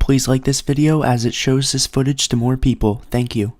Please like this video as it shows this footage to more people. Thank you.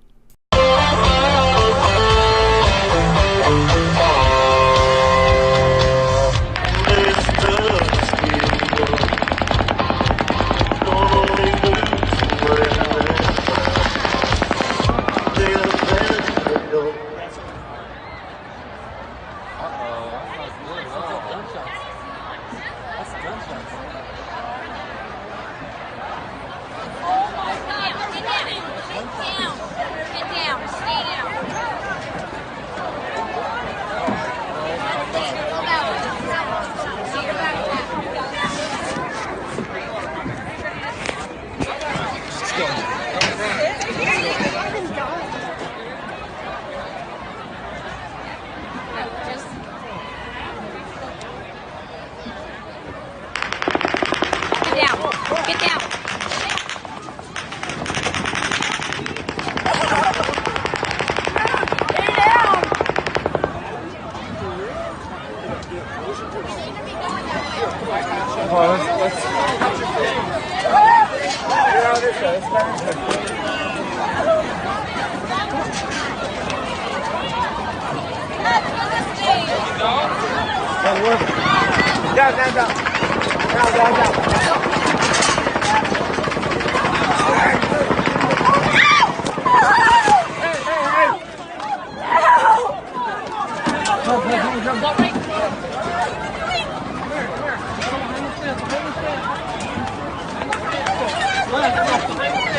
Get down.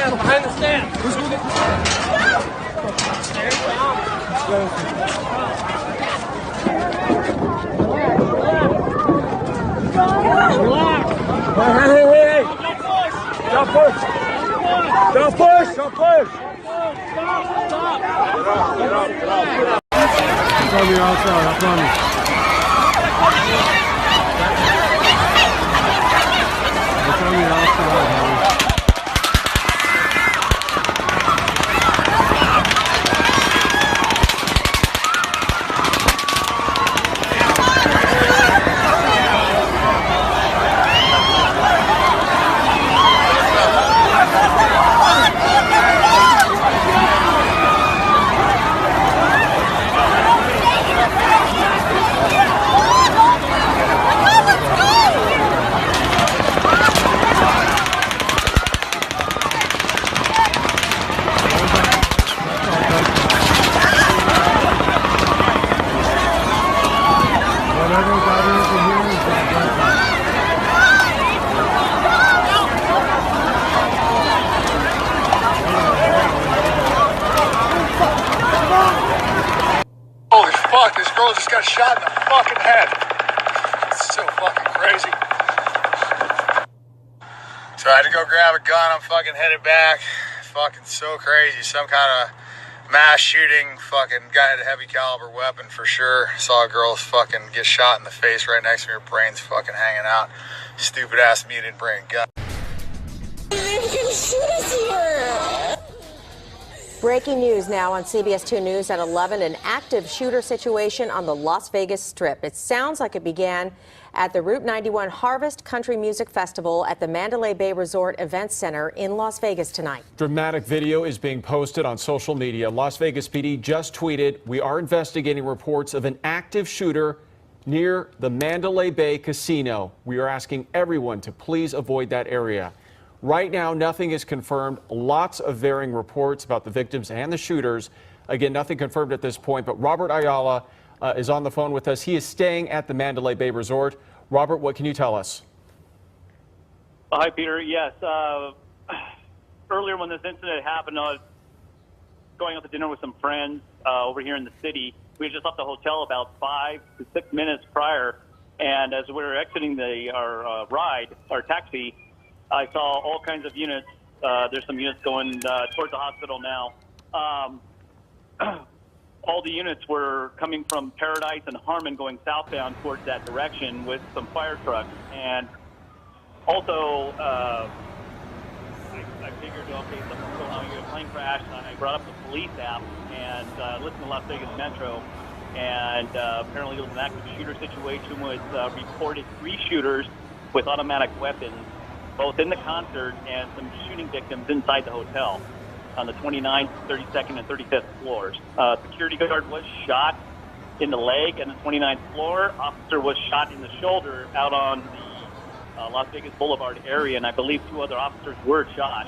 Behind the stand. Who's going to get relax. Hey. Don't push. Don't push. Don't push. Stop. Get up. It's on the outside, I promise. It's on the outside, honey. This girl just got shot in the fucking head. It's so fucking crazy. So I had to go grab a gun. I'm fucking headed back. Fucking so crazy. Some kind of mass shooting. Fucking guy had a heavy caliber weapon for sure. Saw a girl fucking get shot in the face right next to me. Her brain's fucking hanging out. Stupid ass me didn't bring a gun. You can shoot us here. Breaking news now on CBS 2 News at 11, an active shooter situation on the Las Vegas Strip. It sounds like it began at the Route 91 Harvest Country Music Festival at the Mandalay Bay Resort Events Center in Las Vegas tonight. Dramatic video is being posted on social media. Las Vegas PD just tweeted, "We are investigating reports of an active shooter near the Mandalay Bay Casino. We are asking everyone to please avoid that area." Right now, nothing is confirmed. Lots of varying reports about the victims and the shooters. Again, nothing confirmed at this point, but Robert Ayala is on the phone with us. He is staying at the Mandalay Bay Resort. Robert, what can you tell us? Hi, Peter. Yes. Earlier when this incident happened, I was going out to dinner with some friends over here in the city. We had just left the hotel about 5 to 6 minutes prior, and as we were exiting our taxi, I saw all kinds of units. There's some units going towards the hospital now. All the units were coming from Paradise and Harmon going southbound towards that direction with some fire trucks. And also, I figured, okay, something's going on here, a plane crash, and I brought up the police app and listened to Las Vegas Metro. And apparently it was an active shooter situation with reported 3 shooters with automatic weapons. both in the concert and some shooting victims inside the hotel on the 29th, 32nd, and 35th floors. Security guard was shot in the leg on the 29th floor. Officer was shot in the shoulder out on the Las Vegas Boulevard area, and I believe 2 other officers were shot.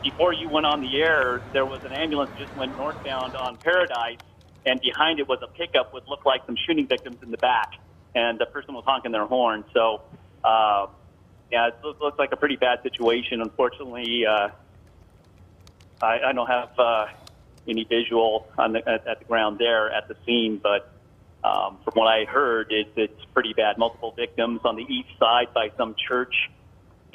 Before you went on the air, there was an ambulance that just went northbound on Paradise, and behind it was a pickup with looked like some shooting victims in the back, and the person was honking their horn. So, yeah, it looks like a pretty bad situation. Unfortunately, I don't have any visual at the ground there at the scene, but from what I heard, it's pretty bad. Multiple victims on the east side by some church,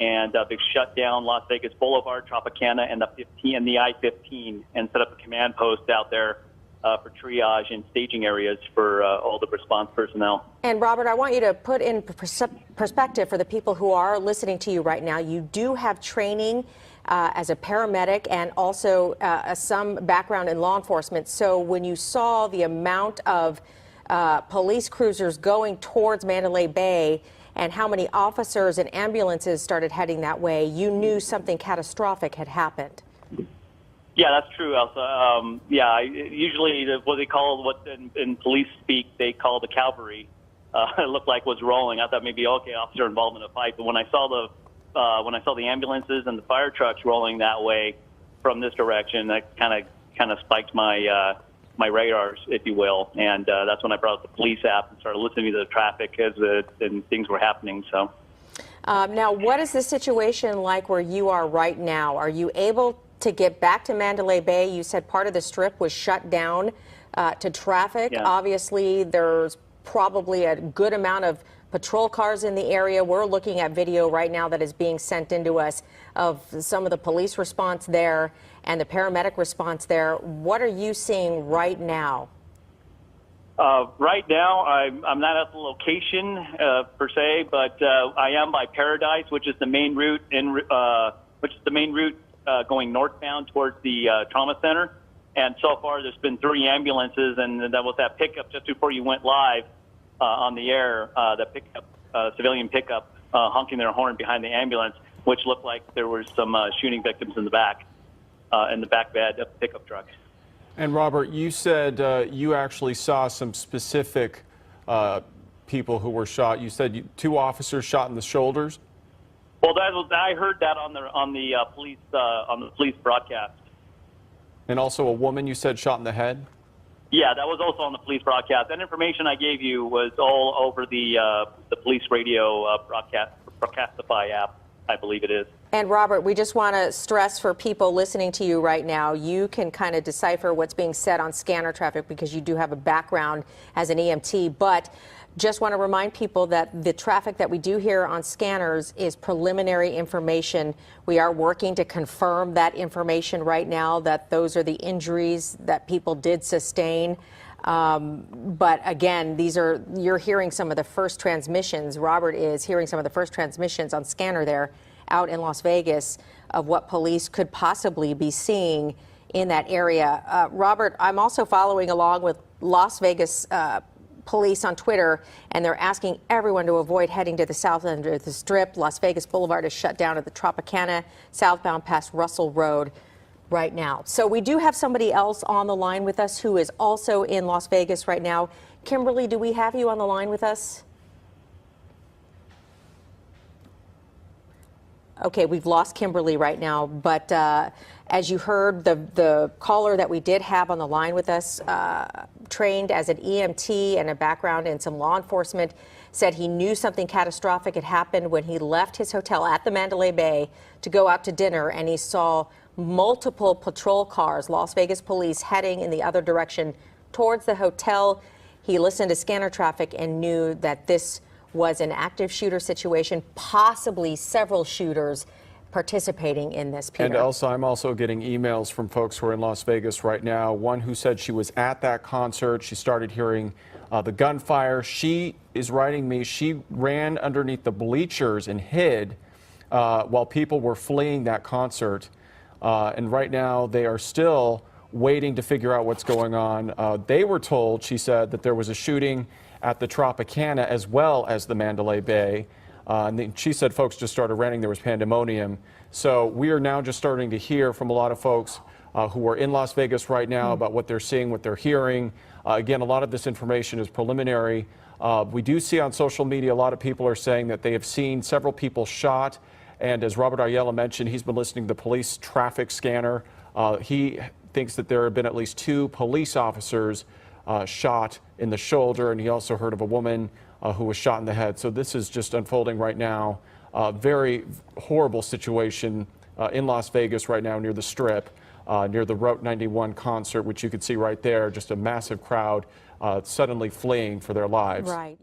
and they've shut down Las Vegas Boulevard, Tropicana, and the I-15, and set up a command post out there for triage and staging areas for all the response personnel. And Robert, I want you to put in perspective for the people who are listening to you right now. You do have training as a paramedic and also some background in law enforcement. So when you saw the amount of police cruisers going towards Mandalay Bay and how many officers and ambulances started heading that way, you knew something catastrophic had happened. Yeah, that's true, Elsa. Usually what they call, what in police speak, they call the cavalry. It looked like was rolling. I thought maybe, okay, officer involved in a fight. But when I saw the ambulances and the fire trucks rolling that way from this direction, that kind of spiked my my radars, if you will. And that's when I brought up the police app and started listening to the traffic and things were happening. So. Now, what is the situation like where you are right now? Are you able to get back to Mandalay Bay? You said part of the strip was shut down to traffic. Yeah. Obviously, there's probably a good amount of patrol cars in the area. We're looking at video right now that is being sent into us of some of the police response there and the paramedic response there. What are you seeing right now? Right now, I'm not at the location per se, but I am by Paradise, which is the main route going northbound towards the trauma center. And so far, there's been 3 ambulances, and that was that pickup just before you went live on the air. The pickup, civilian pickup, honking their horn behind the ambulance, which looked like there were some shooting victims in the back bed of the pickup truck. And Robert, you said you actually saw some specific people who were shot. You said 2 officers shot in the shoulders. Well, I heard that on the police broadcast. And also a woman you said shot in the head. Yeah, that was also on the police broadcast. That information I gave you was all over the police radio Broadcastify app, I believe it is. And Robert, we just want to stress for people listening to you right now, you can kind of decipher what's being said on scanner traffic because you do have a background as an EMT, but just want to remind people that the traffic that we do hear on scanners is preliminary information. We are working to confirm that information right now, that those are the injuries that people did sustain. But again, you're hearing some of the first transmissions. Robert is hearing some of the first transmissions on scanner there out in Las Vegas of what police could possibly be seeing in that area. Robert, I'm also following along with Las Vegas police on Twitter, and they're asking everyone to avoid heading to the south end of the Strip. Las Vegas Boulevard is shut down at the Tropicana, southbound past Russell Road right now. So we do have somebody else on the line with us who is also in Las Vegas right now. Kimberly, do we have you on the line with us? Okay, we've lost Kimberly right now, but as you heard, the caller that we did have on the line with us, trained as an EMT and a background in some law enforcement, said he knew something catastrophic had happened when he left his hotel at the Mandalay Bay to go out to dinner, and he saw multiple patrol cars, Las Vegas police, heading in the other direction towards the hotel. He listened to scanner traffic and knew that this was an active shooter situation, possibly several shooters participating in this, Peter. And Elsa, I'm also getting emails from folks who are in Las Vegas right now. One who said she was at that concert. She started hearing the gunfire. She is writing me, she ran underneath the bleachers and hid while people were fleeing that concert. And right now they are still waiting to figure out what's going on. They were told, she said, that there was a shooting at the Tropicana as well as the Mandalay Bay. And then she said folks just started renting. There was pandemonium. So we are now just starting to hear from a lot of folks who are in Las Vegas right now about what they're seeing, what they're hearing. Again, a lot of this information is preliminary. We do see on social media a lot of people are saying that they have seen several people shot. And as Robert Ayala mentioned, he's been listening to the police traffic scanner. He thinks that there have been at least 2 police officers shot in the shoulder, and he also heard of a woman who was shot in the head. So this is just unfolding right now. Very horrible situation in Las Vegas right now near the Strip, near the Route 91 concert, which you can see right there, just a massive crowd suddenly fleeing for their lives. Right.